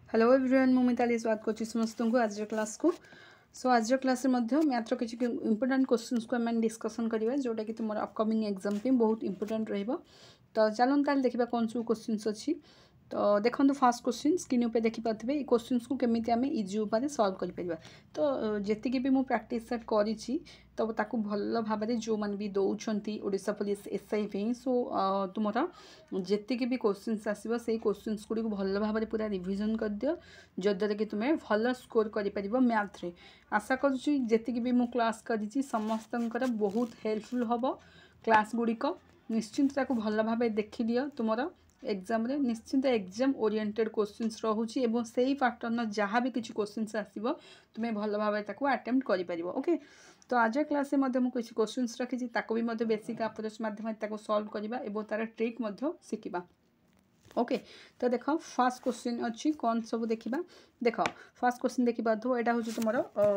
Hello everyone मु मिताली स्वागत करछि समस्त को आज क्लास को। सो आज क्लास रे मैथ रो किछि इंपोर्टेंट क्वेश्चंस को हम डिस्कशन करिवा जोटा कि तुमर अपकमिंग एग्जाम पे बहुत इंपोर्टेंट रहइबो। तो चलन ताल देखिबा कोन सब क्वेश्चंस अछि। तो देखो फास्ट क्वेश्चन स्क्रीन पे देखि पाथबे ई क्वेश्चंस को केमिति आमे इजी उपाय सॉल्व करि परिबा। तो जेति कि भी मु प्रैक्टिस सेट करिछि तो ताकू भल्ल भाबरे जो मान भी दउछंती ओडिसा पुलिस एसआई पे सो तुमरा जेति कि भी क्वेश्चंस आसीबो सेही क्वेश्चंस गुडी को भल्ल भाबरे पूरा रिवीजन कर दियो जद्वारा कि तुमे भल्ल स्कोर करि परिबो मैथ रे। आशा करूछि जेति कि भी मु क्लास करिछि समस्तनकर बहुत हेल्पफुल हबो। क्लास गुडी को निश्चिंत ताकू भल्ल भाबे देखि दियो तुमरा एग्जाम रे निश्चिंत एग्जाम ओरिएंटेड क्वेश्चंस रहुछि एवं सेही पैटर्न जहाँ भी किछि क्वेश्चंस आसीबो तुमे भल्ल भाबे ताकू अटेम्प्ट करि परिबो। ओके तो आज क्लास में मु कुछ क्वेश्चंस रखी ताको भी मध्य बेसिक अप्रोच माध्यम ताको सॉल्व करबा एवं तार ट्रिक मध्य शिखिबा। ओके तो देखो फर्स्ट क्वेश्चन अच्छी कौन सब देखा देख फर्स्ट क्वेश्चन देखा तो यहाँ हूँ तुम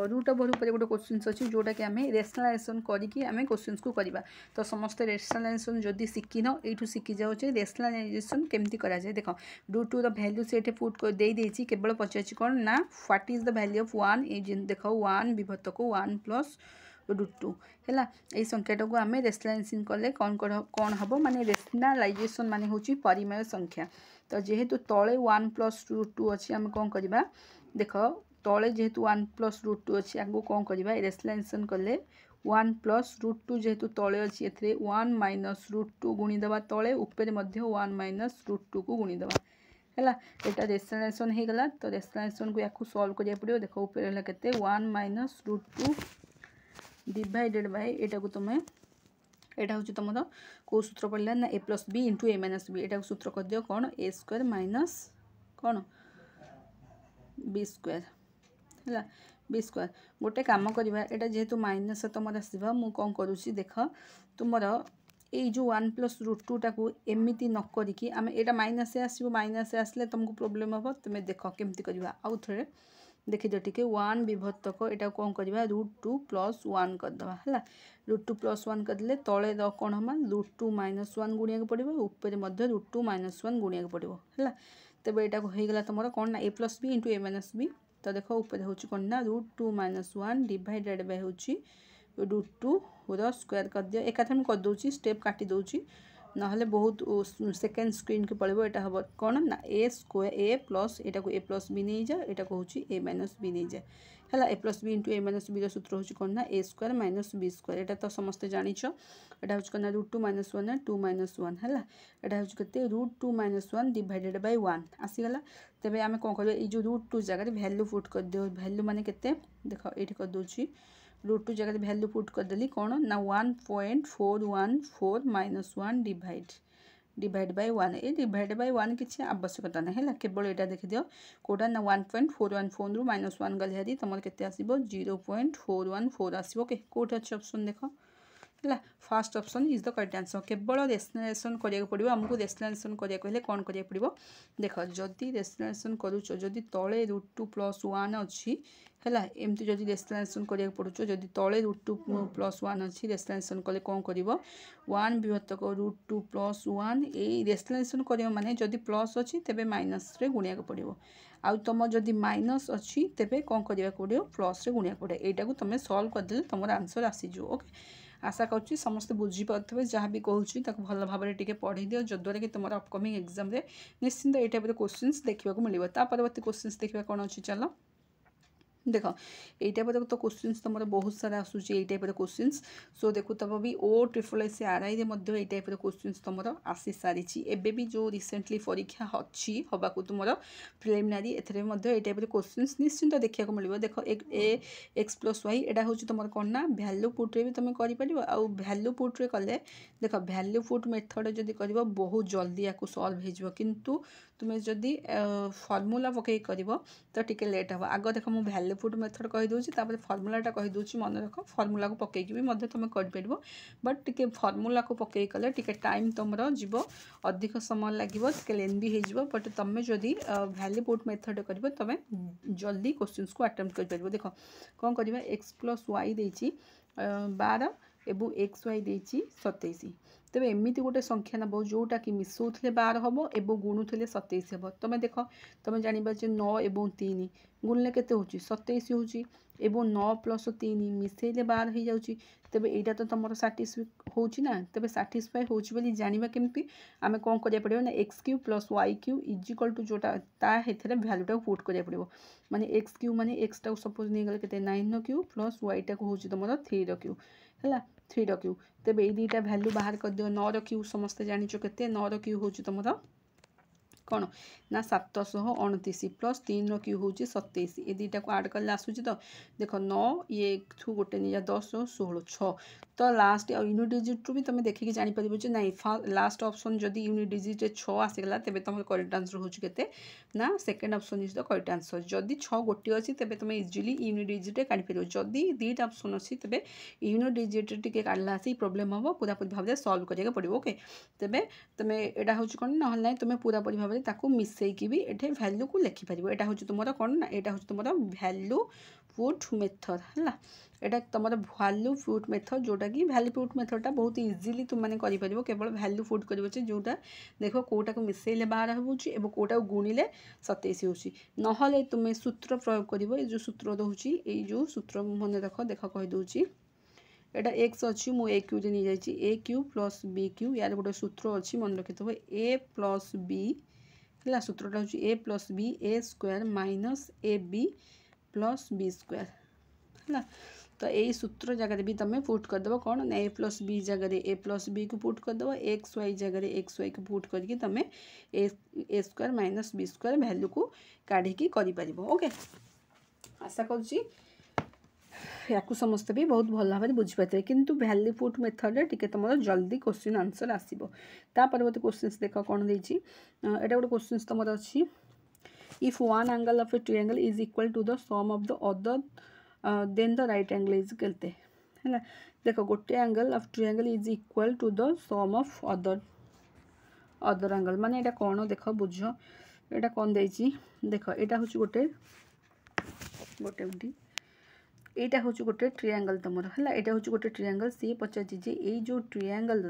रूट ओवर उपर गोटे क्वेश्चन अच्छी जोटा कि आम रेशनलाइजेशन करके आम क्वेश्चन को करवा। तो समस्त रेशनलाइजेशन जदि शिखिन यू शिखि जाऊे रेशनलाइजेशन केमती करा जाए। देख रूट टू रैल्यू से पुट कर देदेछि केवल पचार कौन ना what is the value of one देख वन विभक्त को वन प्लस रूट टू है यही संख्याटा को आम रेशनलाइजेशन कले कौन कौन हम माने रेशनलाइजेशन माने हूँ परिमेय संख्या। तो जेहेतु तले वन प्लस रूट टू अच्छी आम कौन करवा देख तले जेहेतु वन प्लस रूट टू अच्छी आगे कौन करवा रेशनलाइजेशन कले वन प्लस रूट टू जेहेतु तले अच्छी ए वन माइनस रूट टू गुणीदेवा तले उपरे वन माइनस रूट टू को गुणीदेवा है यहाँ रेशनलाइजेशन हो गला। तो रेशनलाइजेशन को या सॉल्व करिया पड़ो। देख ऊपर के one minus root two divided by एटा को तुम एटा हूँ तुम कौ सूत्र पड़ा ना A plus B into A minus B एटा सूत्र कर दियो कौन ए स्क्वायर माइनस कौन बी स्क्वायर है बी स्क्वायर। गोटे काम करवा एटा जेहेतु माइनस तुम आसवा मु कौन करुँची देख तुम ये जो वन प्लस रूट टू टाक एमती न करिकी आम एटा माइनस आसो माइनस आसले तुमको प्रोब्लेम हम तुम्हें देख केमती करवा आउ थे देखी दियो टिके वन विभक्तक यहाँ कौन करवा रूट टू प्लस वन करदे है रूट टू प्लस वन करदे तले कौन हम रूट टू माइनस वन गुणिया पड़ो ऊपर रूट टू माइनस वन गुणिया पड़ो है। तेज यहाँ होगा तुम कौन ना A plus B into A minus B. तो देख ऊपर हूँ कौन ना root two minus one divided by हूँ रूट टू स्क्वायर कर दिया एकाथरे मुझे करदे स्टेप काटी दूसरी ना बहुत सेकेंड स्क्रीन के पड़ो यहाँ हम कौन ना ए स्क्वायर ए प्लस यहाँ को ए प्लस बी नहीं जाए यहाँ को हूँ ए माइनस बी नहीं जाए है A plus B into A minus B सूत्र हूँ कौन ना A square minus B square यहाँ तो समस्ते जानिछ यहाँ हूँ कौन root two minus one two minus one है यहाँ हूँ के root two minus one divided by one आसीगला। तेज आम कौन कर जो रूट टू जगह वैल्यू पुट कर दियो वैल्यू माने केते देख ये कर दूसरी रूट टू जगह वैल्यू पुट करदेली कौन ना 1.414 minus one divide by one ये डिवाइड बाय वन किसी आवश्यकता ना है केवल यहाँ देखी दियो कौटा ना 1.414 रु माइनस वन गले हारी तुम के आसो 0.414 आसो के कौट अच्छे ऑप्शन देख है fast option is the correct answer. केवल रेशनलाइजेशन करिया पड़ो आमको रेशनलाइजेशन करिया कौन करिया पड़ो देख जदि रेशनलाइजेशन करुच जदि तले रूट टू प्लस वन अच्छी है एमती जदि रेशनलाइजेशन करिया पड़ुच जदि तले रूट टू प्लस वन अच्छी रेशनलाइजेशन कले कौन कर वन विभक्तक रूट टू प्लस वन ये रेशनलाइजेशन कर माने जदि प्लस अच्छी तेबे माइनस रे गुणिया पड़ो आउ तुम जदि माइनस अच्छी तेबे कौन करिया पड़ो प्लस रे गुणिया पड़ो यहाँ को तुम सॉल्व करदे तुम आंसर आसीज। ओके आशा करुँच समस्ते बुझीपे जहाँ भी कहूँ भल भाव में पढ़ी दियो जद्वारा कि तुम अपकमिंग एग्जाम निश्चिंत ये टाइप क्वेश्चंस देखा मिले। परवर्ती क्वेश्चंस देखा कौन अच्छी चल देख यही टाइप तो क्वेश्चंस तुम बहुत सारा आसूँ ये टाइप क्वेश्चंस सो देखु तब भी ओ ट्रिपल एस आरआई ये टाइप क्वेश्चंस तुम आसी सारी एबे भी जो रिसेंटली परीक्षा अच्छी हवा तुम प्रिलिमिनारी ये टाइप क्वेश्चंस निश्चिंत देखा मिले। देख एक्स प्लस वाई यहाँ हूँ तुम कौन ना वैल्यू पुट्रे भी तुम कर आउ वैल्यू पुट्रे कले देख वैल्यू पुट मेथड जदि कर बहुत जल्दी या सल्व हो तुम्हें जदि फर्मूला पकई कर तो टिके लेट हम आग देख मुझे वैल्यू पुट मेथड कहीदे फर्मूलाटा कहीदे मन रख फर्मूला को पकईकी भी तुम कर बट टिके फर्मूला को पकई कले टिके टाइम तुम जीव अधिक समय लगे टिके लेंदी हो बट तुम जदि वैल्यू पुट मेथड कर तुम जल्दी क्वेश्चन को अटेम्प्ट कर देख कौन कर एक्स प्लस वाई 12 एवं एक्स वाई 27 तेबे एमती गोटे संख्या नब जोटा कि मिसौले 12 हम और गुणुले 27 हम। तुम देख तुम जानवा 9 और 3 गुणले केते होची 27 होची एवं 9 + 3 मिसेले 12 हो जाउची। तेबे एटा तो तुम साटिस्फाई होची ना। तेबे साटिस्फाई होची बोली जानिबा केमती आमे कोन करिया पड़िबो ना x³ + y³ = जोटा ता हेथरे वैल्यूटा पुट करिया पड़िबो। माने x³ माने x टा सपोज नै गले केते 9 + y टा को होची तुम 3 हैला 3 तेबे ए दुईटा वैल्यू बाहर कर दियो। 9 समस्ते जानिचो केते 9 होची तुम कौन ना 729 प्लस 3 क्यू हूँ 27 ये दुईटा को आड कर आसूँ तो देख 9 ये गोटे नहीं 10 16 6 तो लास्ट यूनिट डिजिट भी तुम देखिए जापर ना लास्ट ऑप्शन जदि यूनिट डिजिट 6 आसीगला तेज तुम करेक्ट आंसर हूँ के ना second option is the correct answer. जदि 6 गोटे अच्छी तेज तुम इजिली यूनिट डिजिट काढ़ी जदि दुईटा ऑप्शन अच्छी तेज यूनिट डिजिट टी काढ़ला आसी प्रोब्लेम हम पूरापूरी भाव में सल्व करा पड़ो। ओके तेज तुम यहाँ हूँ कौन ना ना तुम पूरापूरी भाव में मिसेकी भी ये भैल्यू को लिखिपर। यहाँ हूँ तुम कौन ना यहाँ हूँ तुम भैल्यू पुट मेथड है। एटा तुम भैल्यू पुट मेथड जोटा कि भैल्यू पुट मेथडटा बहुत इजिली तुम मैंने कर केवल भैल्यू पुट कर जोटा देख कौटा को मिसेले 12 होची कौटा गुणिले 27 होची। नहले तुम सूत्र प्रयोग कर जो सूत्र दूसरी ये सूत्र मन रख देख कहीदे एटा एक्स अच्छी मु ए क्यू नहीं जाइए a³ + b³ यार गोटे सूत्र अच्छी मन रखी थे a + b है। सूत्रटा हूँ a + b a² - ab + b² है। तो यही सूत्र जगह भी तुम पुट करदेव कौन ना a + b जगह a + b को पुट करदेव xy जगह xy को पुट करके तुम a² - b² वैल्यू को काढ़ी कर। ओके आशा करुँची या समस्ते भी बहुत भल भाव बुझीपारे किंतु भैल्यू पुट मेथड टिके तुम जल्दी क्वेश्चन आंसर आसो। परवर्ती क्वेश्चन देख कौन देती यहाँ गोटे क्वेश्चन तुम अच्छी if one angle of a triangle is equal to the sum of the other then the right angle is केते है। देख गोटे angle of triangle is equal to the sum of other angle माने यहाँ कौन देख बुझ यहाँ कौन देती देख यहाँ हूँ गोटे गोटे यहाँ हूँ गोटे ट्रायंगल तुम है। यहाँ हूँ गोटे ट्रायंगल सी पचार ये जो ट्रायंगल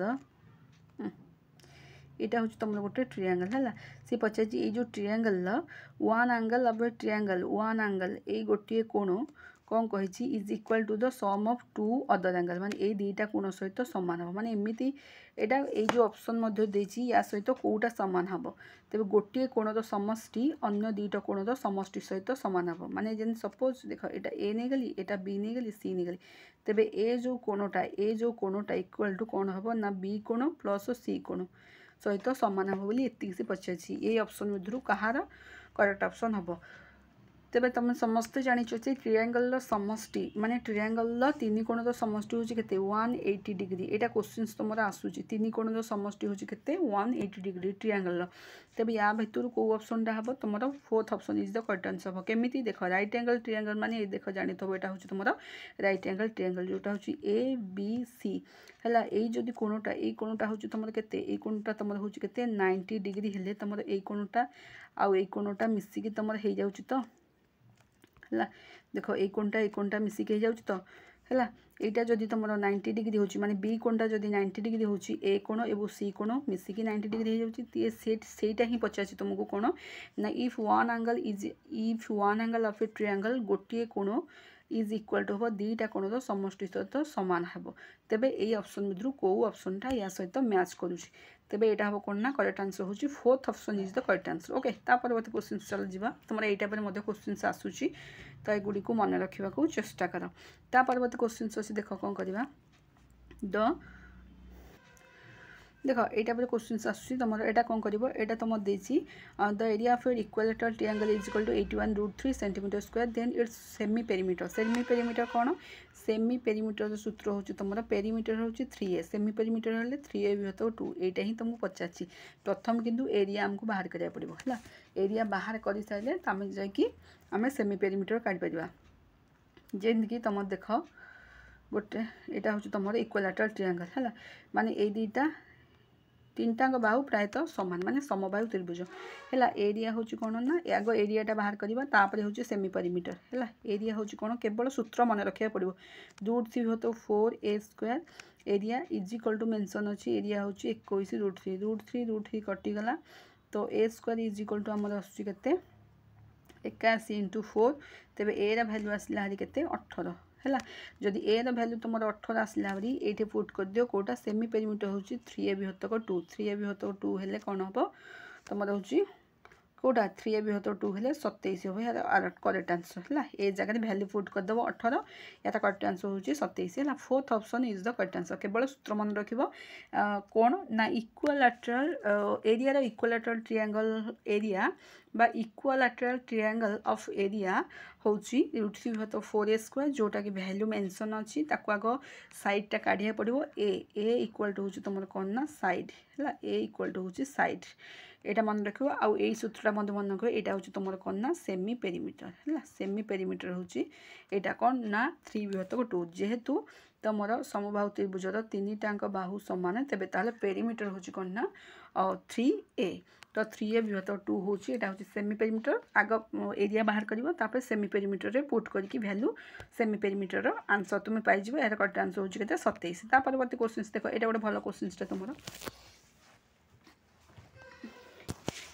यहाँ हूँ तुम गोटे ट्रायंगल है सी पचार ये जो triangle one angle of a triangle one angle ये गोटे कोण कौन कही is equal to the sum of two other angle माने ये दुईटा कोण सहित सामान हम माने एमती यहाँ ये जो ऑप्शन देती या सहित कौटा सामान हम तेज गोटे कोणर समष्टि अन्य दुईटा कोणर समष्टि सहित सामान हम माने जेन सपोज देख यहाँ ए नहीं गली यहाँ बी नहीं गली सी नहीं गली तेज ए जो कोणटा इक्वल टू कौन हम ना बी कोण प्लस सी कोण सहित सामान हम बोली एति से पचार ये ऑप्शन मध्य कहार करेक्ट ऑप्शन हम। तेबे तुम समस्ते जानिछ ट्रायंगल समष्टि माने ट्रायंगल तीन कोणर समष्टि हूँ के 180 डिग्री यहाँ क्वेश्चन तुम आसूँ तीन कोणर समष्टि हूँ के 180 डिग्री ट्रायंगल तेबे या भितर कौ ऑप्शन हम तुम fourth option is the correct answer हम केमी देख राइट एंगल ट्रायंगल माने देख जानी थो यहाँ हूँ तुम राइट एंगल ट्रायंगल जोटा हूँ ए बी सी है। यही कोणटा ये कोणटा हूँ तुम के कोणटा तुम हूँ के 90 डिग्री हेल्ले तुम ये कोणटा आउ ये कोणटा मिसिकी तुम हो जाऊँ तो है। देख ये कोणटा मिसिकी हो तो है यहाँ जदि तुम 90 डिग्री हो माने बी कोणटा जदि 90 डिग्री हो ए कोण और सी कोण मिसिकी 90 डिग्री हो जाटा ही पचार तुमको कौन ना if one angle of a triangle गोटे कोण इज इक्वल टू हम दुईटा कोणर समष्टि सहित सामान हम तेबे ये ऑप्शन मध्य कौ ऑप्शनटा या सहित मैच करुँच तेबे यहाँ हम कौन ना करेक्ट आंसर हूँ fourth option is the correct answer. Okay परवर्ती क्वेश्चन चल जा तुम यहाँ क्वेश्चन आसूँ तो यगुड़ी को मन रखा चेष्टा कर। परवर्ती क्वेश्चन अच्छे देख कौन करवा द देख यहाँ क्वेश्चन आसूँ तुम यहाँ कौन कर यहाँ तुम देती the area of equilateral triangle is equal to 81√3 centimetre square then its semi perimeter कौन सेमी पेरीमीटर सूत्र हूँ तुम पेरीमीटर हूँ 3a सेमी पेरीमीटर हेल्ले 3a विभक्त 2 यहाँ ही तुमको पचार प्रथम किंतु एरिया आमको बाहर करा पड़ो है एरिया बाहर कर सारे आम जामें सेमी पेरीमीटर काढ़ी जमीक तुम देख गोटे यहाँ हूँ तुम इक्विलेटरल ट्रायंगल है माने ये दुईटा तीनटाक बाहु प्रायतः सामान माने समबाहु त्रिभुज है। एरिया हूँ कौन ना आग एरियाटा बाहर करवा तापर हूँ सेमी पेरीमीटर है। एरिया हूँ कौन केवल सूत्र मन रखा पड़ो √3 = 4a² area is equal to mention अच्छी एरिया हूँ 21 √3 कटिगला तो a² इज इक्वल टू आमर आसुची केते 81 × 4 तेबे ए रा वैल्यू आसला हरी केते 18 है। जदि ए रा वैल्यू तुम 18 आसला हरी ये पुट कर दियो कोटा सेमी पेरीमीटर हूँ 3a विभक्त 2 3a विभक्त 2 हेले कौन हम तुम हूँ कोटा 3a विभक्त 2 हेले 27 हम यार करेक्ट आंसर है। ए जगह वैल्यू पुट करदेव 18 यार करेक्ट आंसर हूँ 27 है। Fourth option is the correct answer केवल सूत्र मन रख कौन ना equilateral area equilateral triangle area बा इक्विलैटरल ट्रायंगल ऑफ एरिया हूँ √3 = 4a² जोटा कि वैल्यू मेंशन अच्छी आग साइडटा काढ़ा पड़ो ए इक्वल टू हूँ तुम कौन ना साइड है। ए इक्वल टू हूँ साइड यहाँ मन रख आउ यही सूत्रटा मन रख यहाँ हूँ तुम कौन ना सेमी पेरीमीटर है। सेमी पेरीमीटर हूँ यहाँ कौन ना 3/2 जेहेतु तुम समबाहु त्रिभुजर तीनटाक बाहु सामान तेबे ताले पेरीमीटर हूँ कौन ना 3a तो 3a/2 हूँ यहाँ हूँ सेमी पेरीमीटर आग एरिया बाहर कर सेमी पेरीमीटर पुट करके वैल्यू सेमी पेरीमीटर आंसर तुम्हें पाइज यार करेक्ट आंसर हूँ के 27। परवर्ती क्वेश्चन देख यहाँ गोटे भल क्वेश्चन तुम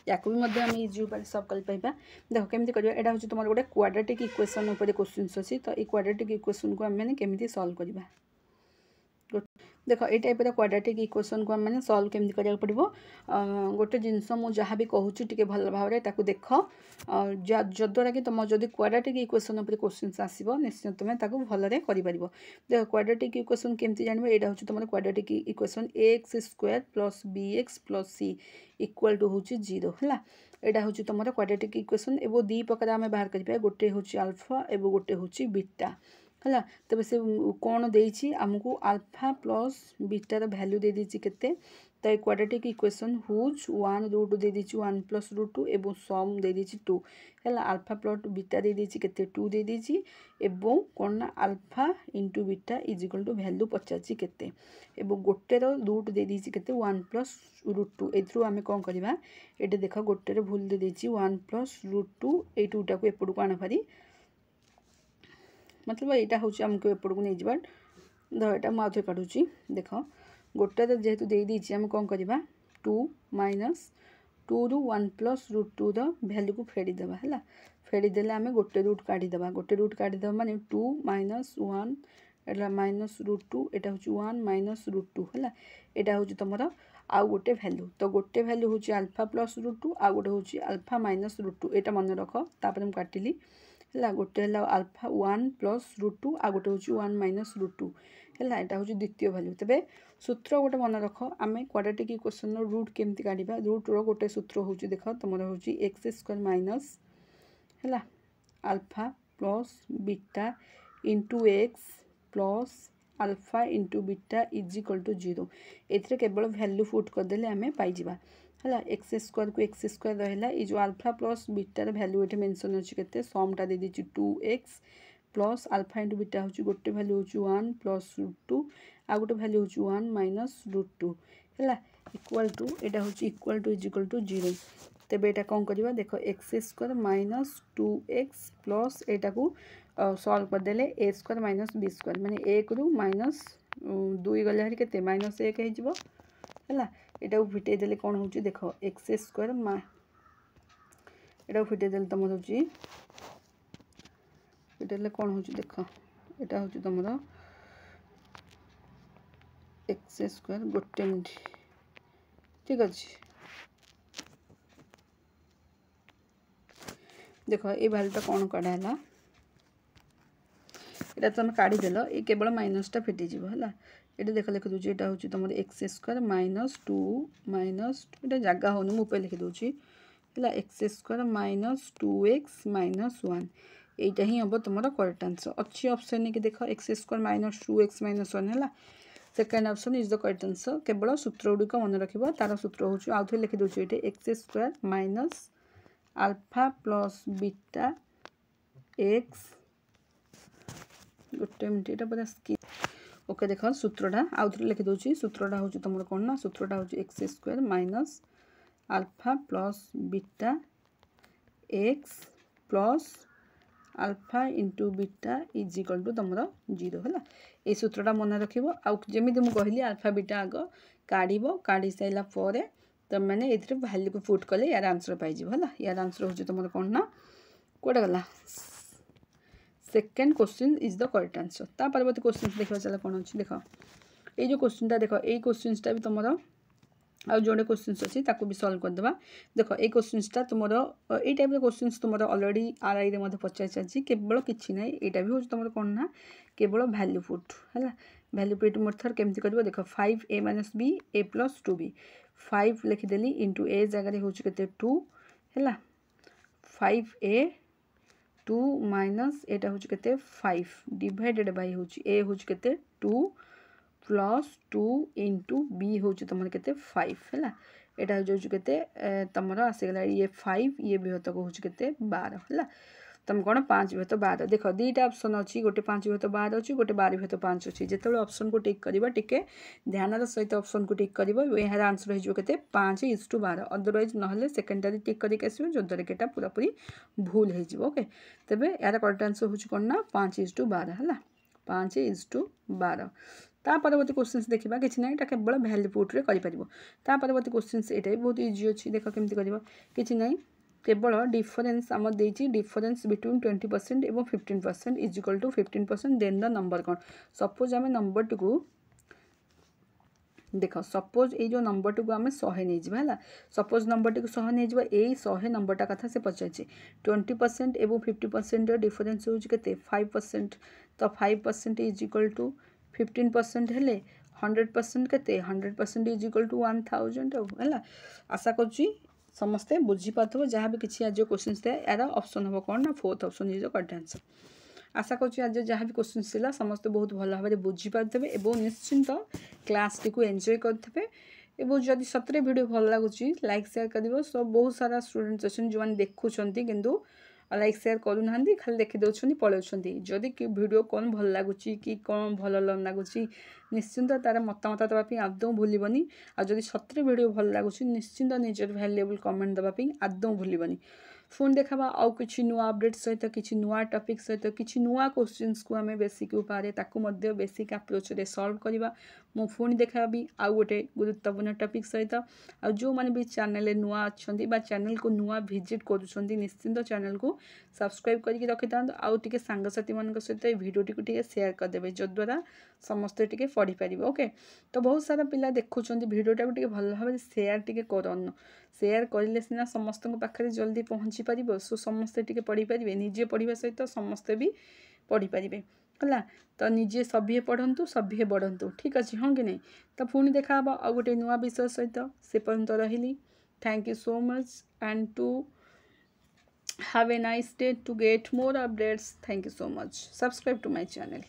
या आम इजी उपाय सल्व कर पाइबा। देख केमती करवा यहाँ हूँ तुम गोटे क्वाड्रेटिक इक्वेशन उपर क्वेश्चन अच्छी तो ये क्वाड्रेटिक इक्वेशन को आम केमी सल्व करवा। देख ये टाइप क्वाड्रेटिक इक्वेशन को आम सल्व केमती करा पड़ो गोटे जिनस मुझे जहाँ भी कहूँ टी भल भाव में देख जद्वारा कि तुम जब क्वाड्रेटिक इक्वेशन उपर क्वेश्चन आसो निश्चय तुम भल कर देख क्वाड्रेटिक इक्वेशन केमती जान यहाँ हूँ तुम quadratic equation ax² + bx + c equal to हूँ 0 है। यहाँ हूँ तुम क्वाड्रेटिक इक्वेशन एवं दी प्रकार आम बाहर कर गोटे हूँ अल्फा एवं गोटे हूँ बीटा है। तेज से कौन देती आमको अल्फा प्लस बीटार वैल्यू दे देती केते तो क्वाड्रेटिक इक्वेशन हुज 1 रूट दे देती 1 + √2 एवं सम दे देती 2 है। अल्फा प्लस बीटा दे देती केते 2 दे देती एवं कौन ना alpha into beta is equal to value पचासी केते एवं गोटे रूट दे देती केते 1 + √2 एथरू आम कौन करवा ये देख गोटे भूल दे देती 1 + √2 ये 2टा को एपट को आण भारी मतलब यहाँ हूँ आमको एपट को नहीं जा यहाँ मुझे काटुची देख गोटे जेहेतु दे देती आम कौन करवा 2 - 2 ରୁ 1 + √2 वैल्यू को फेड़ीदेवा है। फेड़ीदेले आम गोटे रूट काढ़ीदेवा गोटे रूट काढ़ीदेवा माने 2 - 1 एटा -√2 एटा हूँ 1 - √2 है। यहाँ हूँ तुम आउ गोटे वैल्यू तो गोटे वैल्यू हूँ अल्फा प्लस √2 आउ गोटे हूँ अल्फा माइनस √2 यहाँ मन रख तापर मुझे काटिली है। गोटे है अल्फा 1 + √2 आउ गोटे हूँ 1 - √2 है। यहाँ हूँ द्वितीय वैल्यू तेरे सूत्र गोटे मन रख आम क्वाड्रेटिक इक्वेशन रूट केमती काढ़ा रूट रो गोटे सूत्र हूँ देख तुम हूँ x² माइनस है alpha plus beta into x plus alpha into beta is equal to 0 ए केवल वैल्यू पुट करदे आम पाइबा है। x² को x² रहा ये जो अल्फा प्लस बीटार वैल्यू ये मेंशन अच्छी केते समटा दे दी 2x plus alpha into beta हूँ गोटे वैल्यू हूँ 1 + √2 आ गोटे वैल्यू हूँ 1 - √2 है इक्वल टू यहाँ हूँ equal to is equal to 0 तेज यहाँ कौन करवा देख x² - 2x प्लस यहाँ को सल्व करदे a² - b² माने 1 ରୁ -2 गले हरी केते -1 हो यहाँ फिटे देले कौन हूँ देख x² यहाँ फिटे तुम हूँ फिटे कौन हूँ देख यहाँ हूँ तुम x² गोटे मिनट ठीक अच्छे देख ये वैल्यूटा कौन कढ़ा है यहाँ तुम काढ़ीदेल ये केवल माइनसटा फिटिज है। ये देख लिखी दूसरी यहाँ हूँ तुम x² - 2 - यहाँ जगह होनी मुझे लिखी दूसरी है x² - 2x - 1 यहीटा ही हम तुम करेक्ट आंसर अच्छी ऑप्शन कि देख x² - 2x - 1 है। Second option is the correct answer केवल सूत्र गुड़िक मन रख तार सूत्र हूँ आउ थे लिखी दूसरी ये x² minus alpha plus beta x गोटे मिनट यहाँ पूरा स्किप ओके देख सूत्रटा आउ थे लिखिदे सूत्रटा हूँ तुम कौन ना सूत्रटा हूँ x square minus alpha plus beta x plus alpha into beta is equal to तुम 0 है ये सूत्रटा मन रखिबो आमि मुझे कहली अल्फा बीटा आग काढ़ी सारा पर तुम मैंने ये भैल्यू को पुट कले यार आंसर पाइज है यार आंसर हूँ तुम कौन ना कौटा गला second question is the correct answer. ता परवर्ती क्वेश्चन देखा चल कौन अच्छी देख ये जो क्वेश्चनटा देख ये क्वेश्चनटा भी तुम आउ जोड़े क्वेश्चन अच्छी ताकू भी सल्व करदे देख ये क्वेश्चनटा तुम ये टाइप क्वेश्चन तुम अलरेडी आरआई में पचारि सारी केवल किसी ना यहाँ भी हूँ तुम कौन ना केवल भैल्यू पुट है भैल्यू पुट मेथड केमती कर देख 5a minus b a plus 2b 5 लिखिदेली इंटू a जगह हूँ के 2 है 5a 2 माइनस एटा हूँ के 5 डिवाइडेड बाय हूँ a हूँ के 2 प्लस 2 इंटू बी हूँ तुम के 5 है यहाँ हूँ के तुम आसीगला ये 5 ये बृहतक हूँ के 12 है तुम कौन 5 बृहत 12 देख दुईटा ऑप्शन अच्छी गोटे 5 बृहत 12 अच्छी गोटे 12 बृहत 5 अच्छी जिते ऑप्शन को टिक कर टिके ध्यान सहित ऑप्शन को टिक कर यार आंसर हो 5:12 अदरवाइज ना सेकेंडरी टिक करके आसो जो द्वारा कि पूरापूरी भूल हो ओके तेरे यार करेक्ट आंसर हूँ कौन ना 5:12 है 5:12 ता परवर्ती क्वेश्चन देखा कि ना केवल भैल्यू पुट्रे कर परवर्ती क्वेश्चन यहाँ भी बहुत इजी अच्छी देख केमती कर कि ना केवल डिफरेन्स आम देती डिफरेन्स बिटवीन 20% और 15% is equal to 15% then the number कौन सपोज आम नंबर टू देख सपोज ये जो नंबर टू आम 100 नहीं है सपोज नंबर टी 100 नहीं यही 100 नंबरटा कथा से पचार 20% एवं 50% डिफरेन्स हूँ के 5% तो 5% इज इक्वल टू 15% हेले 100% के 100% इज इक्वल टू 1000 है आशा करुँची समस्ते बुझीपार जहाँ भी किसी आज क्वेश्चन थे यार ऑप्शन हम कौन ना 4th option is the correct answer आशा करुँची आज जहाँ भी क्वेश्चन था समस्ते बहुत भल भाव में बुझीपारे और निश्चिंत क्लास टी को एंजॉय करेंगे और जदि सतरे वीडियो भल लगुच लाइक शेयर कर सब बहुत सारा स्टूडेंट्स अच्छे जो मैंने देखुं किंतु लाइक शेयर करूना खाली देखीदे पलाउंट जदि कि वीडियो कौन भल लगुच कि कौन भल लगुच निश्चिंत तार मतामत देवाई आदौ भूलबनी आदि सतरे वीडियो भल लगुच निश्चिंत निजर भैल्युएबल कमेंट देवाई आदौ भूलबनी पुणी देखा आउ कि नुआ अपडेट सहित किसी नुआ टॉपिक सहित किसी नुआ क्वेश्चंस को आम बेसिक उपाय बेसिक अप्रोच रे सॉल्व करवा मु पुणी देखाबी आउ गोटे गुरुत्वपूर्ण टॉपिक सहित आ जो मैंने भी चैनल नुआ अच्छा चैनल को नुआ विजिट करुँच निश्चिंत चैनल को सब्सक्राइब करके रखी था आउ टे सांगसाथी मान सहित भिडियोटी को टे शेयर करदे जद्वारा समस्ते टे पढ़ी पारे ओके तो बहुत सारा पिला देखुं भिडियोटा को टे भल भाव शेयर टे करन शेयर करें सीना समस्त पाखे जल्दी पहुँची पार सो समस्ते टे पढ़ी पारे निजे पढ़ा सहित समस्ते भी पढ़ी पारे है तो निजे सभ्य पढ़ंतु सभ्य बढ़ंतु ठीक अच्छे हाँ कि नहीं तो पुणी देखा आ गोटे नुआ विषय सहित से पर्यंत रही thank you so much and to have a nice day to get more updates thank you so much subscribe to my channel.